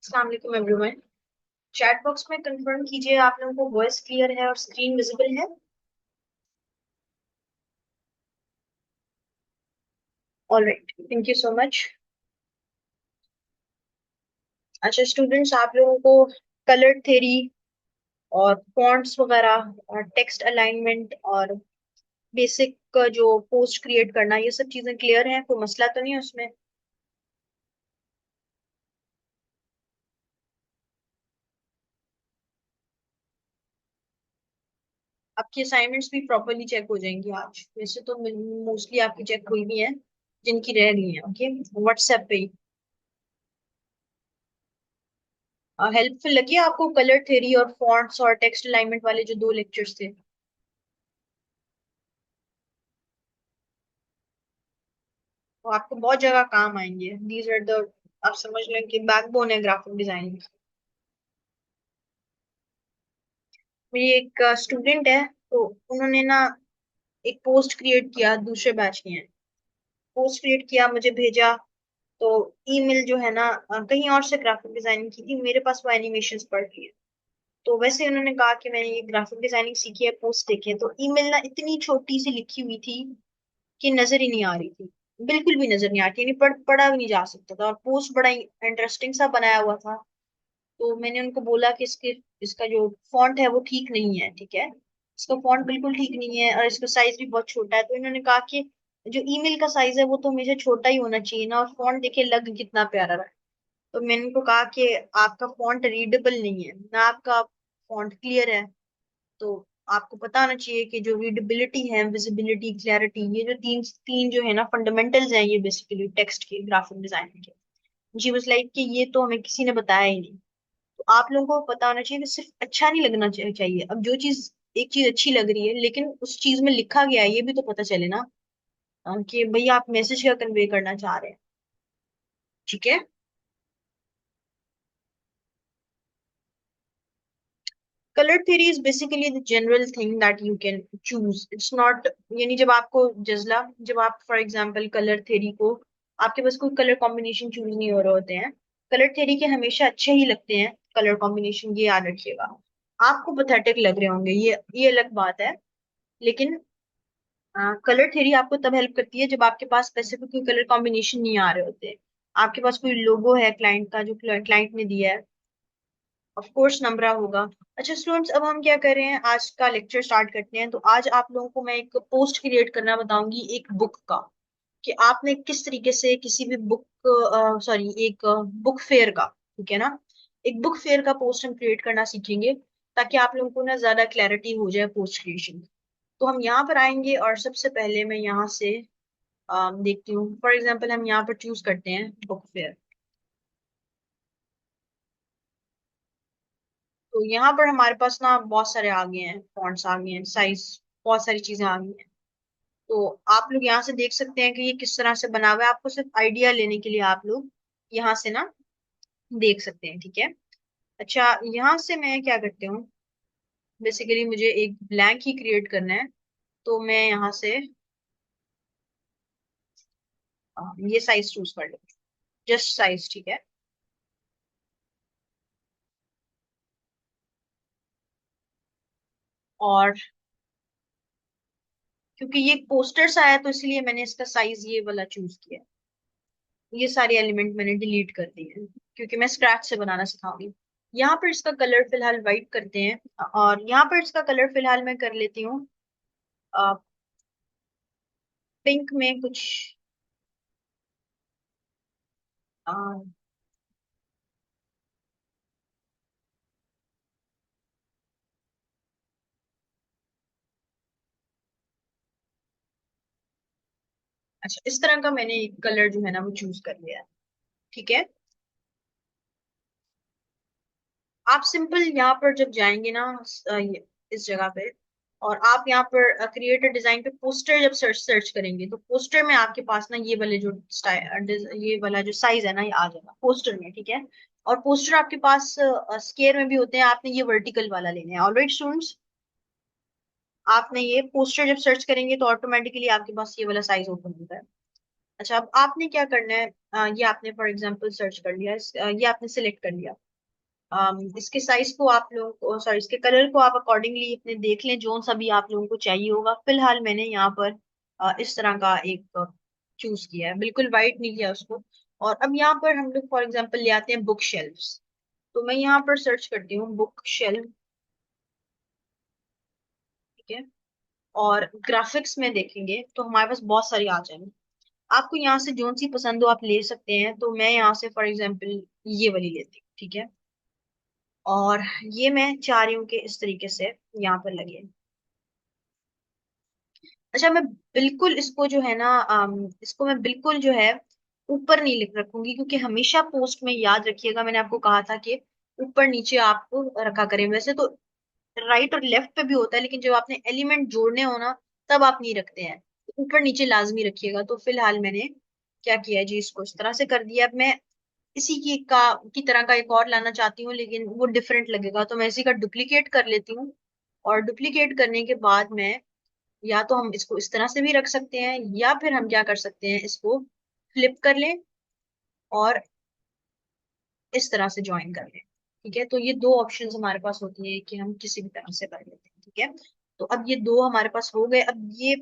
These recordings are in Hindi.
अस्सलाम वालेकुम एवरीवन। चैट बॉक्स में कंफर्म कीजिए आप लोगों को वॉइस क्लियर है और स्क्रीन विजिबल है। Alright, thank you so much. अच्छा स्टूडेंट्स, आप लोगों को कलर थ्योरी और फॉन्ट्स वगैरह और टेक्स्ट अलाइनमेंट और बेसिक जो पोस्ट क्रिएट करना, ये सब चीजें क्लियर हैं? कोई मसला तो नहीं है उसमें? आपकी असाइनमेंट्स भी प्रॉपरली चेक हो जाएंगी आज। वैसे तो मोस्टली आपकी चेक हुई भी है, जिनकी रह गई है ओके, व्हाट्सएप पे ही। हेल्पफुल लगी आपको कलर थ्योरी और फॉन्ट्स और टेक्स्ट अलाइनमेंट वाले जो दो लेक्चर्स थे? वो आपको बहुत जगह काम आएंगे। दीज आर द, आप समझ लें कि बैकबोन है ग्राफिक डिजाइनिंग। मेरी एक स्टूडेंट है, तो उन्होंने ना एक पोस्ट क्रिएट किया, दूसरे बैच के हैं। पोस्ट क्रिएट किया, मुझे भेजा। तो ईमेल जो है ना, कहीं और से ग्राफिक डिजाइनिंग की थी, मेरे पास वो एनिमेशंस पड़ रही है। तो वैसे उन्होंने कहा कि मैंने ये ग्राफिक डिजाइनिंग सीखी है, पोस्ट देखी है। तो ईमेल ना इतनी छोटी सी लिखी हुई थी कि नजर ही नहीं आ रही थी। बिल्कुल भी नजर नहीं आती, यानी पढ़ा भी नहीं जा सकता था। और पोस्ट बड़ा इंटरेस्टिंग सा बनाया हुआ था। तो मैंने उनको बोला कि इसका जो फॉन्ट है वो ठीक नहीं है, ठीक है, इसका फॉन्ट बिल्कुल ठीक नहीं है और इसका साइज भी बहुत छोटा है। तो इन्होंने कहा कि जो ईमेल का साइज है वो तो हमेशा छोटा ही होना चाहिए ना, और फॉन्ट देखिए लग कितना प्यारा रहा है। तो मैंने उनको कहा कि आपका फॉन्ट रीडेबल नहीं है ना, आपका फॉन्ट क्लियर है। तो आपको पता होना चाहिए कि जो रीडेबिलिटी है, विजिबिलिटी, क्लैरिटी, ये जो तीन तीन जो है ना फंडामेंटल्स हैं, ये बेसिकली टेक्स्ट के ग्राफिक डिजाइनिंग के। जी बस लाइक कि ये तो हमें किसी ने बताया ही नहीं। तो आप लोगों को पता होना चाहिए कि सिर्फ अच्छा नहीं लगना चाहिए। अब जो चीज, एक चीज अच्छी लग रही है लेकिन उस चीज में लिखा गया है ये भी तो पता चले ना, कि भैया आप मैसेज क्या कन्वे करना चाह रहे हैं। ठीक है। Colour theory is basically the general thing that you can choose, it's not, यानी जब आपको जजला, जब आप फॉर एग्जांपल कलर थ्योरी को, आपके पास कोई कलर कॉम्बिनेशन चूज नहीं हो रहे होते हैं। कलर थ्योरी के हमेशा अच्छे ही लगते हैं कलर कॉम्बिनेशन, ये याद रखिएगा। आपको पैथेटिक लग रहे होंगे, ये अलग बात है। लेकिन कलर थ्योरी आपको तब हेल्प करती है जब आपके पास स्पेसिफिक कोई कलर कॉम्बिनेशन नहीं आ रहे होते। आपके पास कोई लोगो है क्लाइंट का, जो क्लाइंट ने दिया है, ऑफ कोर्स नंबरा होगा। अच्छा स्टूडेंट्स, अब हम क्या कर रहे हैं, आज का लेक्चर स्टार्ट करते हैं। तो आज आप लोगों को मैं एक पोस्ट क्रिएट करना बताऊंगी, एक बुक का, कि आपने किस तरीके से किसी भी बुक, सॉरी, एक बुक फेयर का, ठीक है ना, एक बुक फेयर का पोस्ट हम क्रिएट करना सीखेंगे, ताकि आप लोगों को ना ज्यादा क्लैरिटी हो जाए पोस्ट क्रिएशन। तो हम यहाँ पर आएंगे और सबसे पहले मैं यहाँ से देखती हूँ। फॉर एग्जाम्पल हम यहाँ पर चूज करते हैं बुक फेयर। तो यहाँ पर हमारे पास ना बहुत सारे आ गए हैं, फॉन्ट्स आ गए हैं, साइज, बहुत सारी चीजें आ गई हैं। तो आप लोग यहाँ से देख सकते हैं कि ये किस तरह से बना हुआ है। आपको सिर्फ आइडिया लेने के लिए आप लोग यहाँ से ना देख सकते हैं, ठीक है। अच्छा, यहाँ से मैं क्या करती हूँ, बेसिकली मुझे एक ब्लैंक ही क्रिएट करना है। तो मैं यहाँ से ये साइज चूज कर लूँ, जस्ट साइज, ठीक है। और क्योंकि ये पोस्टर्स आया तो इसलिए मैंने इसका साइज ये वाला चूज किया। ये सारे एलिमेंट मैंने डिलीट कर दिए हैं, क्योंकि मैं स्क्रैच से बनाना सिखाऊंगी। यहाँ पर इसका कलर फिलहाल वाइट करते हैं, और यहाँ पर इसका कलर फिलहाल मैं कर लेती हूँ पिंक में कुछ। अ, अच्छा, इस तरह का मैंने एक कलर जो है ना वो चूज कर लिया है, ठीक है। आप सिंपल यहाँ पर जब जाएंगे ना, इस जगह पे, और आप यहाँ पर क्रिएटर डिजाइन पे पोस्टर जब सर्च सर्च करेंगे, तो पोस्टर में आपके पास ना ये वाले जो ये वाला जो साइज है ना, ये आ जाएगा पोस्टर में, ठीक है। और पोस्टर आपके पास स्केयर में भी होते हैं, आपने ये वर्टिकल वाला लेना है। ऑलराइट स्टूडेंट्स, आपने ये पोस्टर जब सर्च करेंगे तो ऑटोमेटिकली आपके पास ये वाला साइज ओपन होता है। अच्छा, अब आपने क्या करना है, ये आपने फॉर एग्जांपल सर्च कर लिया, ये आपने सिलेक्ट कर लिया। इसके साइज को आप लोग को, सॉरी, इसके कलर को आप अकॉर्डिंगली अपने देख लें, जो सा भी आप लोगों को चाहिए होगा। फिलहाल मैंने यहाँ पर इस तरह का एक चूज किया है, बिल्कुल वाइट नहीं किया उसको। और अब यहाँ पर हम लोग फॉर एग्जांपल ले आते हैं बुक शेल्फ्स। तो मैं यहाँ पर सर्च करती हूँ बुक शेल्फ, ठीक है। और ग्राफिक्स में देखेंगे तो हमारे पास बहुत सारी आ जाएंगी। आपको यहाँ से जो सी पसंद हो आप ले सकते हैं। तो मैं यहाँ से फॉर एग्जांपल ये वाली लेती हूँ, ठीक है। और ये मैं चाह रही हूँ कि इस तरीके से यहाँ पर लगे। अच्छा, मैं बिल्कुल इसको जो है ना, इसको मैं बिल्कुल जो है ऊपर नहीं लिख रखूंगी, क्योंकि हमेशा पोस्ट में याद रखिएगा, मैंने आपको कहा था कि ऊपर नीचे आपको रखा करें। वैसे तो राइट और लेफ्ट पे भी होता है, लेकिन जब आपने एलिमेंट जोड़ने हो ना, तब आप नहीं रखते हैं। तो ऊपर नीचे लाजमी रखिएगा। तो फिलहाल मैंने क्या किया है जी, इसको इस तरह से कर दिया। अब मैं इसी की तरह का एक और लाना चाहती हूँ, लेकिन वो डिफरेंट लगेगा, तो मैं इसी का डुप्लीकेट कर लेती हूँ। और डुप्लीकेट करने के बाद मैं, या तो हम इसको इस तरह से भी रख सकते हैं, या फिर हम क्या कर सकते हैं, इसको फ्लिप कर लें और इस तरह से ज्वाइन कर लें। ठीक है, तो ये दो ऑप्शंस हमारे पास होती है कि हम किसी भी तरह से कर लेते हैं। ठीक है, तो अब ये दो हमारे पास हो गए। अब ये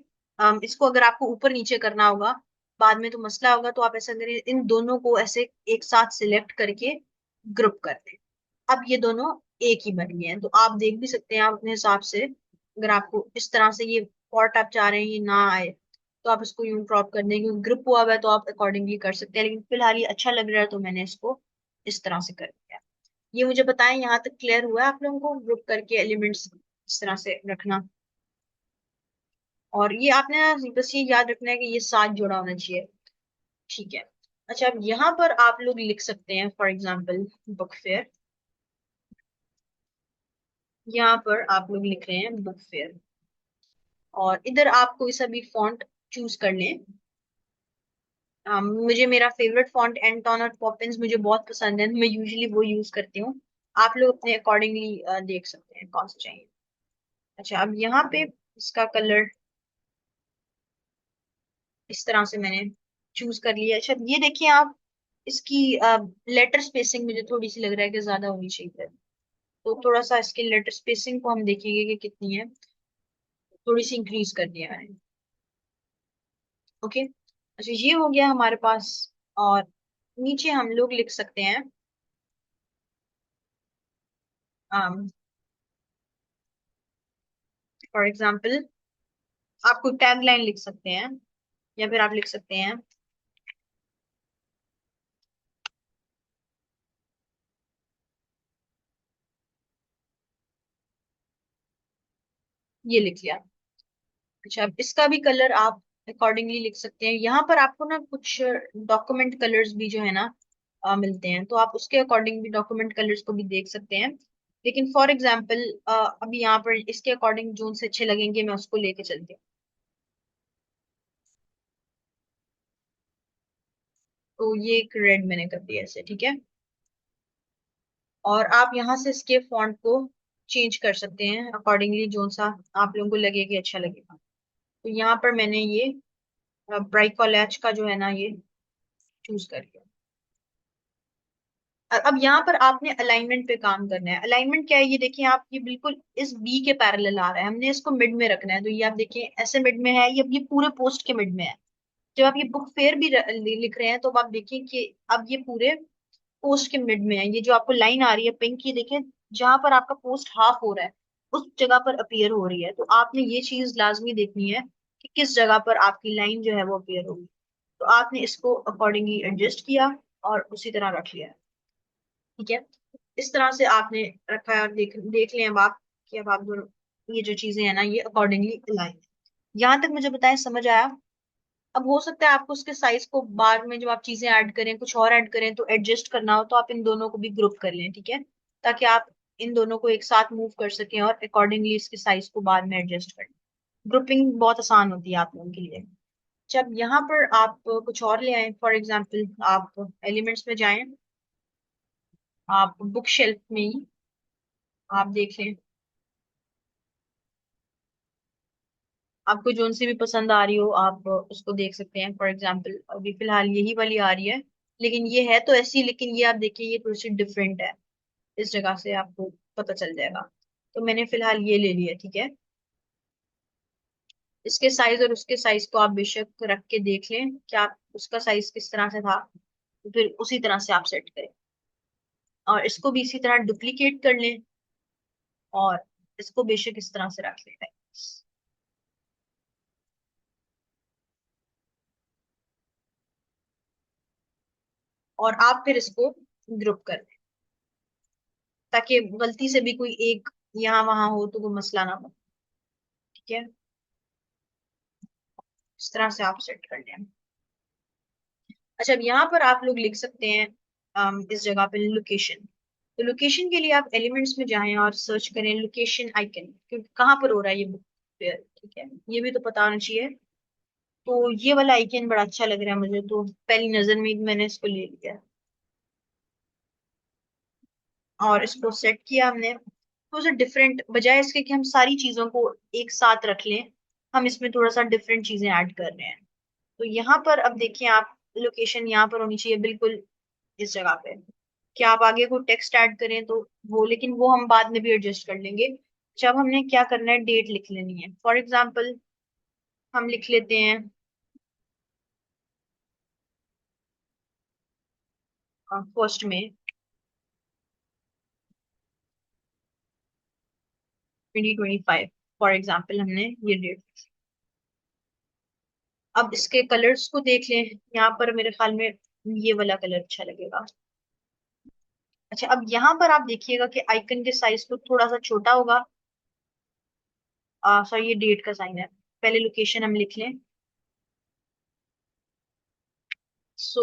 इसको अगर आपको ऊपर नीचे करना होगा बाद में तो मसला होगा, तो आप ऐसा करिए, इन दोनों को ऐसे एक साथ सिलेक्ट करके ग्रुप कर दें। अब ये दोनों एक ही बन गए हैं। तो आप देख भी सकते हैं आप अपने हिसाब से, अगर आपको इस तरह से ये पॉट आप चाह रहे हैं ये ना आए, तो आप इसको यूं क्रॉप कर दें, क्योंकि ग्रुप हुआ हुआ है तो आप अकॉर्डिंगली कर सकते हैं। लेकिन फिलहाल ये अच्छा लग रहा है तो मैंने इसको इस तरह से कर दिया। ये मुझे बताएं, यहाँ तक क्लियर हुआ है आप लोगों को ग्रुप करके एलिमेंट्स इस तरह से रखना? और ये आपने ना बस ये याद रखना है कि ये साथ जुड़ा होना चाहिए। ठीक है। अच्छा, अब यहाँ पर आप लोग लिख सकते हैं फॉर एग्जाम्पल बुक फेयर। यहाँ पर आप लोग लिख रहे हैं बुक फेयर, और इधर आप कोई सा भी फॉन्ट चूज कर लें। मुझे मेरा फेवरेट फॉन्ट एंटोन और पॉपिंस मुझे बहुत पसंद है, मैं यूजुअली वो यूज करती हूँ। आप लोग अपने अकॉर्डिंगली देख सकते हैं कौन सा चाहिए। अच्छा, अब यहाँ पे इसका कलर इस तरह से मैंने चूज कर लिया। अच्छा, ये देखिए आप, इसकी लेटर स्पेसिंग मुझे थोड़ी सी लग रहा है कि ज्यादा होनी चाहिए। तो थोड़ा सा इसकी लेटर स्पेसिंग को हम देखेंगे कि कितनी है, थोड़ी सी इंक्रीज कर दिया है। ओके, अच्छा ये हो गया हमारे पास। और नीचे हम लोग लिख सकते हैं, फॉर एग्जाम्पल आप कोई टैग लाइन लिख सकते हैं, या फिर आप लिख सकते हैं, ये लिख लिया। अच्छा, अब इसका भी कलर आप अकॉर्डिंगली लिख सकते हैं। यहाँ पर आपको ना कुछ डॉक्यूमेंट कलर्स भी जो है ना मिलते हैं, तो आप उसके अकॉर्डिंग भी डॉक्यूमेंट कलर्स को भी देख सकते हैं। लेकिन फॉर एग्जाम्पल अभी यहाँ पर इसके अकॉर्डिंग जो से अच्छे लगेंगे मैं उसको लेके चलती हूँ। तो ये एक रेड मैंने कर दिया ऐसे, ठीक है। और आप यहाँ से इसके फॉन्ट को चेंज कर सकते हैं अकॉर्डिंगली, जो सा आप लोगों को लगे कि अच्छा लगेगा। तो यहाँ पर मैंने ये ब्राइट कॉलेज का जो है ना ये चूज कर लिया। अब यहाँ पर आपने अलाइनमेंट पे काम करना है। अलाइनमेंट क्या है, ये देखिए आप, ये बिल्कुल इस बी के पैरेलल आ रहा है, हमने इसको मिड में रखना है। तो ये आप देखिए ऐसे मिड में है, ये अब ये पूरे पोस्ट के मिड में है। जब आप ये बुक फेयर भी लिख रहे हैं तो अब आप देखिए कि अब ये पूरे पोस्ट के मिड में है। ये जो आपको लाइन आ रही है पिंक की, देखिए जहां पर आपका पोस्ट हाफ हो रहा है उस जगह पर अपीयर हो रही है। तो आपने ये चीज लाजमी देखनी है कि किस जगह पर आपकी लाइन जो है वो अपीयर होगी। तो आपने इसको अकॉर्डिंगली एडजस्ट किया और उसी तरह रख लिया। ठीक है, इस तरह से आपने रखा है। और देख देख लें अब आप कि अब आप दोनों ये जो चीजें हैं ना ये अकॉर्डिंगली अलाइन है। यहाँ तक मुझे बताएं, समझ आया? अब हो सकता है आपको उसके साइज को बाद में जब आप चीजें ऐड करें, कुछ और ऐड करें तो एडजस्ट करना हो, तो आप इन दोनों को भी ग्रुप कर लें, ठीक है, ताकि आप इन दोनों को एक साथ मूव कर सकें और अकॉर्डिंगली इसके साइज को बाद में एडजस्ट कर लें। ग्रुपिंग बहुत आसान होती है आप लोगों के लिए। जब यहाँ पर आप कुछ और ले आए, फॉर एग्जाम्पल आप एलिमेंट्स में जाएं, आप बुक शेल्फ में ही आप देख लें, आपको जोन सी भी पसंद आ रही हो आप उसको देख सकते हैं। फॉर एग्जाम्पल अभी फिलहाल यही वाली आ रही है, लेकिन ये है तो ऐसी, लेकिन ये आप देखिए ये थोड़ी सी डिफरेंट है। इस जगह से आपको पता चल जाएगा। तो मैंने फिलहाल ये ले लिया, ठीक है। इसके साइज और उसके साइज को आप बेशक रख के देख लें क्या उसका साइज किस तरह से था, तो फिर उसी तरह से आप सेट करें। और इसको भी इसी तरह डुप्लीकेट कर लें और इसको बेशक इस तरह से रख लें। और आप फिर इसको ग्रुप कर लें ताकि गलती से भी कोई एक यहाँ वहां हो तो कोई मसला ना हो, ठीक है। इस तरह से आप सेट कर लें। अच्छा, अब यहाँ पर आप लोग लिख सकते हैं इस जगह पे लोकेशन। तो लोकेशन के लिए आप एलिमेंट्स में जाएं और सर्च करें लोकेशन आइकन, क्योंकि कहाँ पर हो रहा है ये बुक फेयर, ठीक है। ये भी तो पता होना चाहिए। तो ये वाला आइकन बड़ा अच्छा लग रहा है मुझे, तो पहली नजर में ही मैंने इसको ले लिया और इसको सेट किया हमने। तो उसे डिफरेंट, बजाय इसके कि हम सारी चीजों को एक साथ रख लें, हम इसमें थोड़ा सा डिफरेंट चीजें ऐड कर रहे हैं। तो यहाँ पर अब देखिए आप, लोकेशन यहाँ पर होनी चाहिए बिल्कुल इस जगह पे। क्या आप आगे कोई टेक्स्ट ऐड करें तो वो, लेकिन वो हम बाद में भी एडजस्ट कर लेंगे। जब हमने क्या करना है, डेट लिख लेनी है। फॉर एग्जाम्पल हम लिख लेते हैं फर्स्ट में 2025। फॉर एग्जाम्पल हमने ये डेट। अब इसके कलर्स को देख लें, यहाँ पर मेरे ख्याल में ये वाला कलर अच्छा लगेगा। अच्छा, अब यहाँ पर आप देखिएगा कि आइकन के साइज को थोड़ा सा छोटा होगा। सॉरी, ये डेट का साइन है। पहले लोकेशन हम लिख लें। सो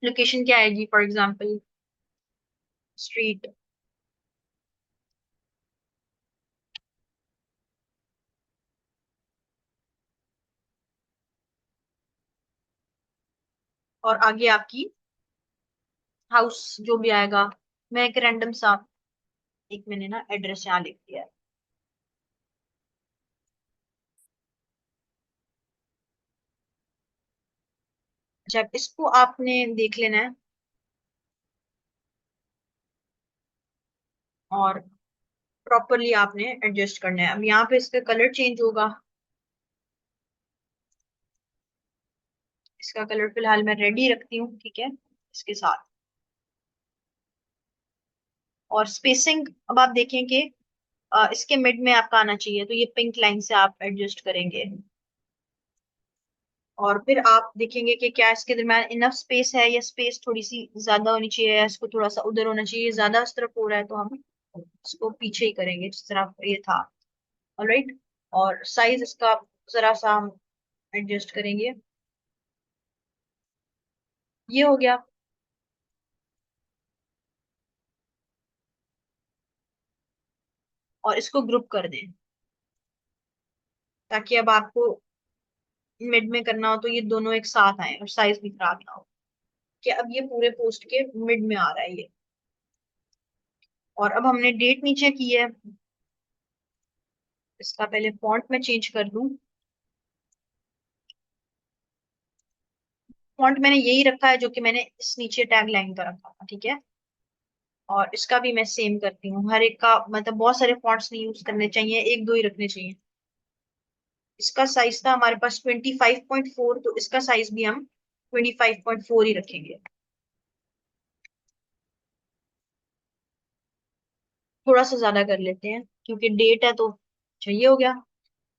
लोकेशन क्या आएगी, फॉर एग्जाम्पल स्ट्रीट। और आगे आपकी हाउस जो भी आएगा। मैं एक रैंडम सा, एक मैंने ना एड्रेस यहाँ लिख दिया है। जब इसको आपने देख लेना है और प्रॉपरली आपने एडजस्ट करना है। अब यहाँ पे इसका कलर चेंज होगा। इसका कलर फिलहाल मैं रेड ही रखती हूँ, ठीक है, इसके साथ। और स्पेसिंग अब आप देखें कि इसके मिड में आपका आना चाहिए, तो ये पिंक लाइन से आप एडजस्ट करेंगे। और फिर आप देखेंगे कि क्या इसके दरम्यान इनफ स्पेस है, या स्पेस थोड़ी सी ज्यादा होनी चाहिए, या इसको थोड़ा सा उधर होना चाहिए। ज्यादा इस तरफ हो रहा है तो हम इसको पीछे ही करेंगे जिस तरह ये था। ऑलराइट। और साइज इसका जरा सा हम एडजस्ट करेंगे। ये हो गया। और इसको ग्रुप कर दें ताकि अब आपको मिड में करना हो तो ये दोनों एक साथ आए और साइज भी खराब ना हो। कि अब ये पूरे पोस्ट के मिड में आ रहा है ये। और अब हमने डेट नीचे की है। इसका पहले फॉन्ट में चेंज कर दूं। फॉन्ट मैंने यही रखा है जो कि मैंने इस नीचे टैग लाइन का रखा था, ठीक है। और इसका भी मैं सेम करती हूँ। हर एक का मतलब बहुत सारे फॉन्ट्स नहीं यूज करने चाहिए, एक दो ही रखने चाहिए। इसका साइज था हमारे पास 25.4, तो इसका साइज भी हम 25.4 ही रखेंगे। थोड़ा सा ज्यादा कर लेते हैं क्योंकि डेट है तो चाहिए हो गया।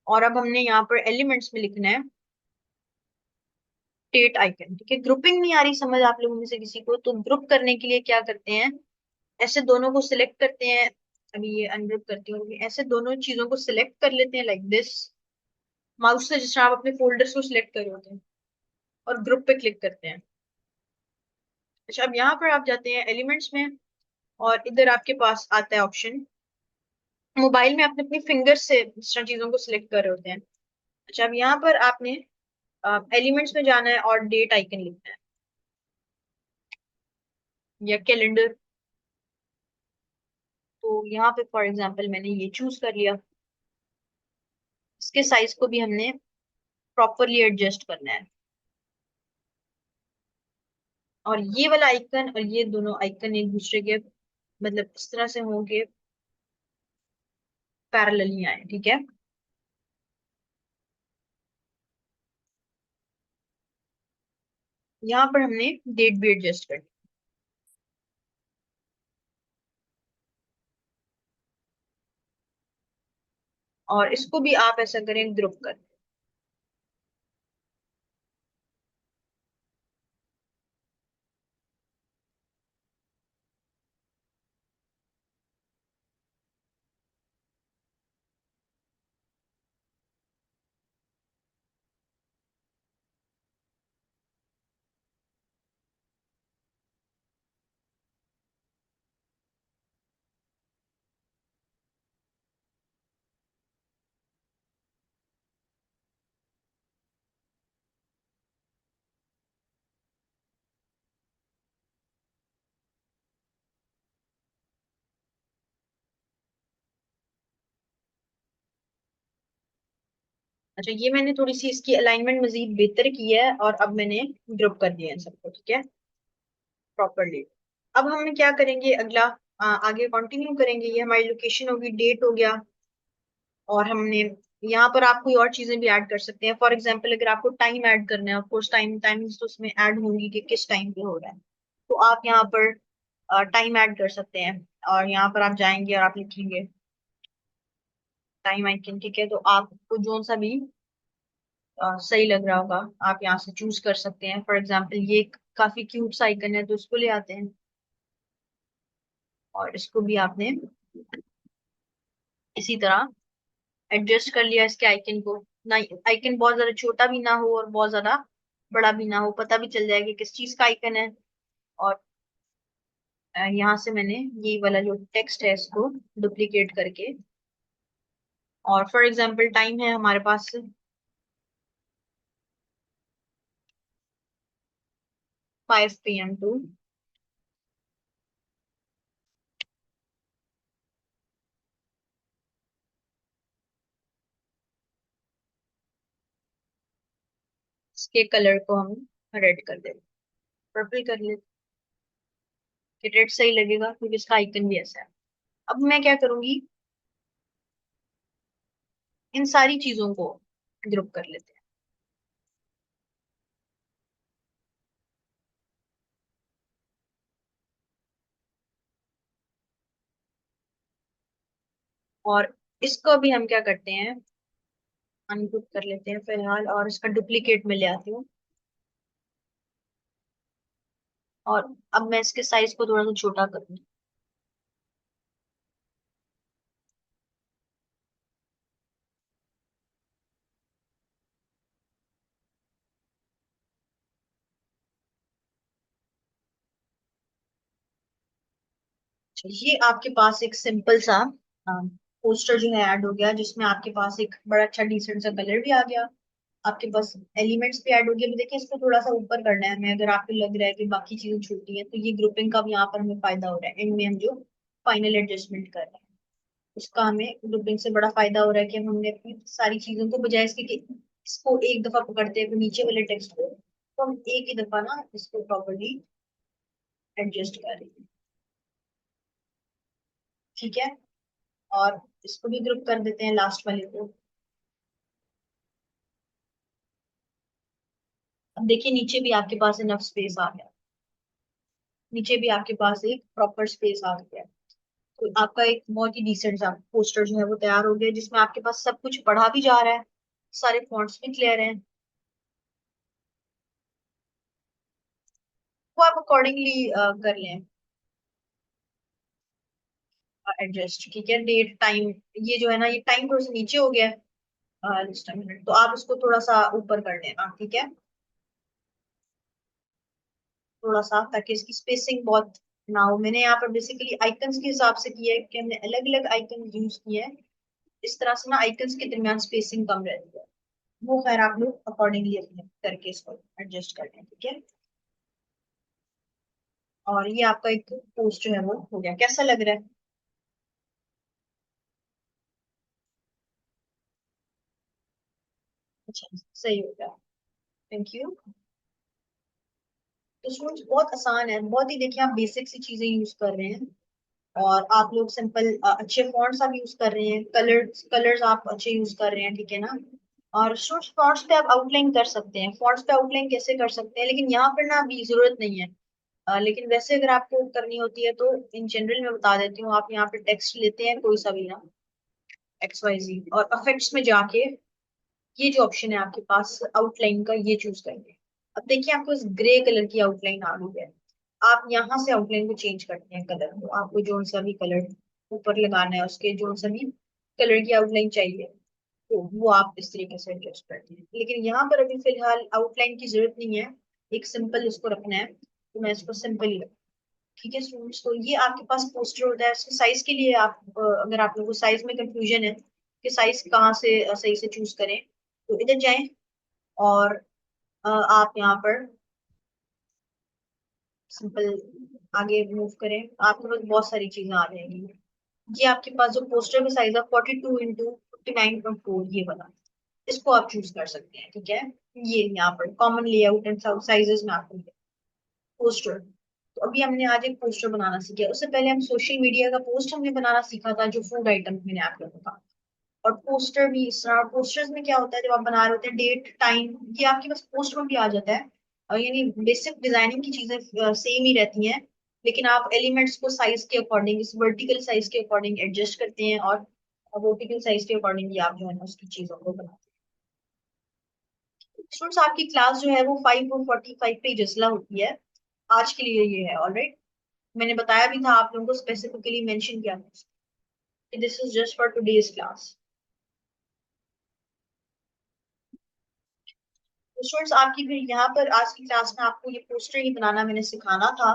और अब हमने यहाँ पर एलिमेंट्स में लिखना है डेट आइकन, ठीक है। ग्रुपिंग नहीं आ रही समझ आप लोगों में से किसी को, तो ग्रुप करने के लिए क्या करते हैं, ऐसे दोनों को सिलेक्ट करते हैं। अभी ये अनग्रुप करती हूँ, ऐसे दोनों चीजों को सिलेक्ट कर लेते हैं लाइक दिस। माउस से जिस तरह आप अपने फोल्डर्स को सिलेक्ट कर होते हैं, और ग्रुप पे क्लिक करते हैं। अच्छा, अब यहाँ पर आप जाते हैं एलिमेंट्स में, और इधर आपके पास आता है ऑप्शन। मोबाइल में आपने अपनी फिंगर से जिस तरह चीजों को सिलेक्ट कर रहे होते हैं। अच्छा, अब यहाँ पर आपने एलिमेंट्स में जाना है और डेट आइकन लिखना है, या कैलेंडर। तो यहाँ पे फॉर एग्जांपल मैंने ये चूज कर लिया। इसके साइज को भी हमने प्रॉपरली एडजस्ट करना है। और ये वाला आइकन और ये दोनों आइकन एक दूसरे के मतलब इस तरह से होंगे, पैरेलली आए, ठीक है। यहाँ पर हमने डेट भी एडजस्ट कर दी। और इसको भी आप ऐसा करें, ग्रुप कर। अच्छा, ये मैंने थोड़ी सी इसकी अलाइनमेंट मजीद बेहतर की है और अब मैंने ग्रुप कर दिया है सबको, ठीक है, प्रॉपरली। अब हम क्या करेंगे अगला, आगे कंटिन्यू करेंगे। ये हमारी लोकेशन होगी, डेट हो गया। और हमने यहाँ पर आप कोई और चीजें भी ऐड कर सकते हैं। फॉर एग्जांपल अगर आपको टाइम ऐड करना है, ऑफ कोर्स टाइमिंग्स तो उसमें ऐड होंगी कि किस टाइम पे हो रहा है, तो आप यहाँ पर टाइम ऐड कर सकते हैं। और यहाँ पर आप जाएंगे और आप लिखेंगे टाइम आइकन, ठीक है। तो आपको जो सा भी सही लग रहा होगा आप यहाँ से चूज कर सकते हैं। फॉर एग्जाम्पल ये एक काफी क्यूट सा आइकन है, तो इसको ले आते हैं और इसको भी आपने इसी तरह एडजस्ट कर लिया इसके आइकन को। ना आइकन बहुत ज्यादा छोटा भी ना हो और बहुत ज्यादा बड़ा भी ना हो, पता भी चल जाएगा किस चीज का आइकन है। और यहाँ से मैंने ये वाला जो टेक्स्ट है इसको डुप्लीकेट करके, और फॉर एग्जाम्पल टाइम है हमारे पास 5 PM टू, इसके कलर को हम रेड कर देते, पर्पल कर लेते, कि रेड सही लगेगा क्योंकि इसका आइकन भी ऐसा है। अब मैं क्या करूंगी, इन सारी चीजों को ग्रुप कर लेते हैं। और इसको भी हम क्या करते हैं, अनग्रुप कर लेते हैं फिलहाल, और इसका डुप्लीकेट में ले आती हूँ। और अब मैं इसके साइज को थोड़ा सा छोटा करूंगी। ये आपके पास एक सिंपल सा पोस्टर जो है ऐड हो गया, जिसमें आपके पास एक बड़ा अच्छा डिसेंट सा कलर भी आ गया, आपके पास एलिमेंट्स भी ऐड हो गए। अभी देखिए इसको थोड़ा सा ऊपर करना है हमें, अगर आपको लग रहा है कि बाकी चीजें छोटी है, तो ये ग्रुपिंग का भी यहाँ पर हमें फायदा हो रहा है। एंड में हम जो फाइनल एडजस्टमेंट कर रहे हैं उसका हमें ग्रुपिंग से बड़ा फायदा हो रहा है कि हमने अपनी सारी चीजों को, बजाय इसके कि इसको एक दफा पकड़ते हैं फिर नीचे वाले टेक्स्ट को, तो हम एक ही दफा ना इसको प्रॉपरली एडजस्ट कर रहे हैं, ठीक है। और इसको भी ग्रुप कर देते हैं लास्ट वाले को। अब देखिए नीचे भी आपके पास इनफ स्पेस आ गया, नीचे भी आपके पास एक प्रॉपर स्पेस आ गया। तो आपका एक बहुत ही डिसेंट सा पोस्टर जो है वो तैयार हो गया, जिसमें आपके पास सब कुछ पढ़ा भी जा रहा है, सारे फॉन्ट्स भी क्लियर हैं। वो आप अकॉर्डिंगली कर लें एडजस्ट, ठीक है। डेट टाइम, ये जो है ना ये टाइम थोड़ा सा नीचे हो गया है, just a minute, तो आप इसको थोड़ा सा ऊपर कर लेना, ठीक है, थोड़ा सा, ताकि इसकी स्पेसिंग बहुत ना हो। मैंने यहाँ पर बेसिकली आइकन्स के हिसाब से किया है कि हमने अलग अलग आइकन यूज किए हैं, इस तरह से ना आइकन्स के दरमियान स्पेसिंग कम रहती है। वो खैर आप लोग अकॉर्डिंगली अपने करके इसको एडजस्ट कर लें, ठीक है। और ये आपका एक पोस्ट जो है वो हो गया, कैसा लग रहा है। अच्छा सही हो गया। Thank you. तो स्टूडेंट्स बहुत आसान है, बहुत ही देखिए आप बेसिक सी चीजें यूज कर रहे हैं, और आप लोग सिंपल अच्छे फॉन्ट्स आप यूज कर रहे हैं, कलर्स कलर्स आप अच्छे यूज कर रहे हैं, ठीक है ना। और स्टूडेंट्स फॉन्ट्स पे आप आउटलाइन कर सकते हैं, फॉन्ट्स पे आउटलाइन कैसे कर सकते हैं, लेकिन यहाँ पर ना अभी जरूरत नहीं है। लेकिन वैसे अगर आपको करनी होती है तो इन जनरल मैं बता देती हूँ, आप यहाँ पे टेक्स्ट लेते हैं कोई सा भी ना, एक्स वाई जी, और अफेक्ट्स में जाके ये जो ऑप्शन है आपके पास आउटलाइन का, ये चूज करेंगे। अब देखिए आपको इस ग्रे कलर की आउटलाइन आ गई है। आप यहाँ से आउटलाइन को चेंज करते हैं, कलर को आपको जो सा भी कलर ऊपर लगाना है, उसके जो सा भी कलर की आउटलाइन चाहिए, तो वो आप इस तरीके से एडजस्ट करते हैं। लेकिन यहाँ पर अभी फिलहाल आउटलाइन की जरूरत नहीं है, एक सिंपल इसको रखना है, तो मैं इसको सिंपल ही रखूँ। ठीक है स्टूडेंट्स, तो ये आपके पास पोस्टर होता है। इसके साइज के लिए आप अगर आप लोगों को साइज में कंफ्यूजन है कि साइज कहाँ से सही से चूज करें, तो इधर जाएं, और आप यहाँ पर सिंपल आगे मूव करें, आपके पास बहुत सारी चीजें आ जाएंगी। ये आपके पास जो पोस्टर का साइज है 42x59.4, ये वाला, इसको आप चूज कर सकते हैं, ठीक है। ये यहाँ पर कॉमन लेआउट एंड साइजेस में आपको पोस्टर। तो अभी हमने आज एक पोस्टर बनाना सीखा, उससे पहले हम सोशल मीडिया का पोस्ट हमने बनाना सीखा था, जो फूड आइटम मैंने आपको बताया। और पोस्टर भी इस तरह, पोस्टर्स में क्या होता है, जब आप बना रहे होते हैं डेट टाइम, ये आपके पास पोस्ट में भी आ जाता है। और यानी बेसिक डिजाइनिंग की चीजें सेम ही रहती हैं, लेकिन आप एलिमेंट्स को साइज के अकॉर्डिंग, इस वर्टिकल साइज के अकॉर्डिंग एडजस्ट करते हैं, और वर्टिकल साइज के अकॉर्डिंग ही आप जो है ना उसकी चीजों को बनाते हैं। स्टूडेंट्स आपकी क्लास जो है वो 5 और 45 पेजेस ला होती है, आज के लिए ये है, ऑलराइट। मैंने बताया भी था आप लोगों को, स्पेसिफिकली मेंशन किया था, this is just for today's class. Students आपकी फिर यहाँ पर आज की क्लास में आपको ये पोस्टर ही बनाना मैंने सिखाना था,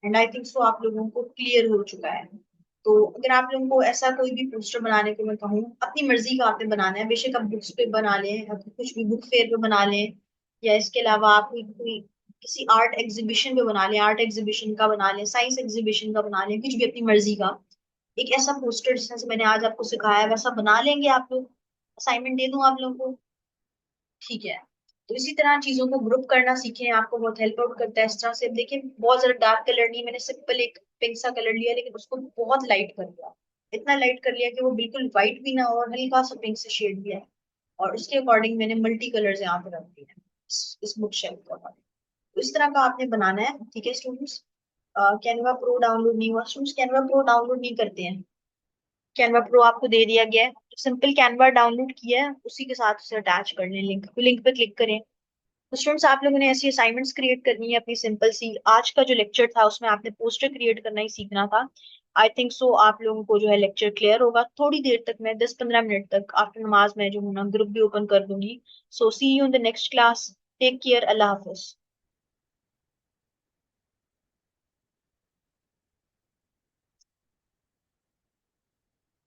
एंड आई थिंक सो आप लोगों को क्लियर हो चुका है। तो अगर आप लोगों को ऐसा कोई भी पोस्टर बनाने को मैं कहूँ, अपनी मर्जी का आपने बनाना है, बेशक आप बुक्स पे बना लें या फिर कुछ भी बुक फेयर पे बना लें, या इसके अलावा आप कोई किसी आर्ट एग्जीबिशन पे बना लें, आर्ट एग्जीबिशन का बना लें, साइंस एग्जीबिशन का बना लें, कुछ भी अपनी मर्जी का एक ऐसा पोस्टर जैसे मैंने आज आपको सिखाया है वैसा बना लेंगे आप लोग। असाइनमेंट दे दूं आप लोगों को, ठीक है। तो इसी तरह चीजों को ग्रुप करना सीखें, आपको बहुत हेल्प आउट करता है इस तरह से। अब देखिए बहुत ज्यादा डार्क कलर नहीं, मैंने सिंपल एक पिंक सा कलर लिया, लेकिन उसको बहुत लाइट कर दिया, इतना लाइट कर लिया कि वो बिल्कुल व्हाइट भी ना हो और हल्का सा पिंक से शेड भी है। और उसके अकॉर्डिंग मैंने मल्टी कलर्स यहाँ पे रख दिए हैं, इस बुक शेल्फ के अकॉर्डिंग। तो इस तरह का आपने बनाना है, ठीक है स्टूडेंट्स। कैनवा प्रो डाउनलोड नहीं हुआ स्टूडेंट्स, कैनवा प्रो डाउनलोड नहीं करते हैं, कैनवा प्रो आपको दे दिया गया है, तो सिंपल कैनवा डाउनलोड किया है उसी के साथ उसे अटैच कर लें, लिंक लिंक पे क्लिक करें। तो स्टूडेंट्स आप लोगों ने ऐसी असाइनमेंट्स क्रिएट करनी है अपनी सिंपल सी। आज का जो लेक्चर था उसमें आपने पोस्टर क्रिएट करना ही सीखना था। आई थिंक सो आप लोगों को जो है लेक्चर क्लियर होगा। थोड़ी देर तक मैं 10-15 मिनट तक आफ्टर नमाज में जो हूँ ना ग्रुप भी ओपन कर दूंगी। So see you in the next class, take care, Allah Hafiz.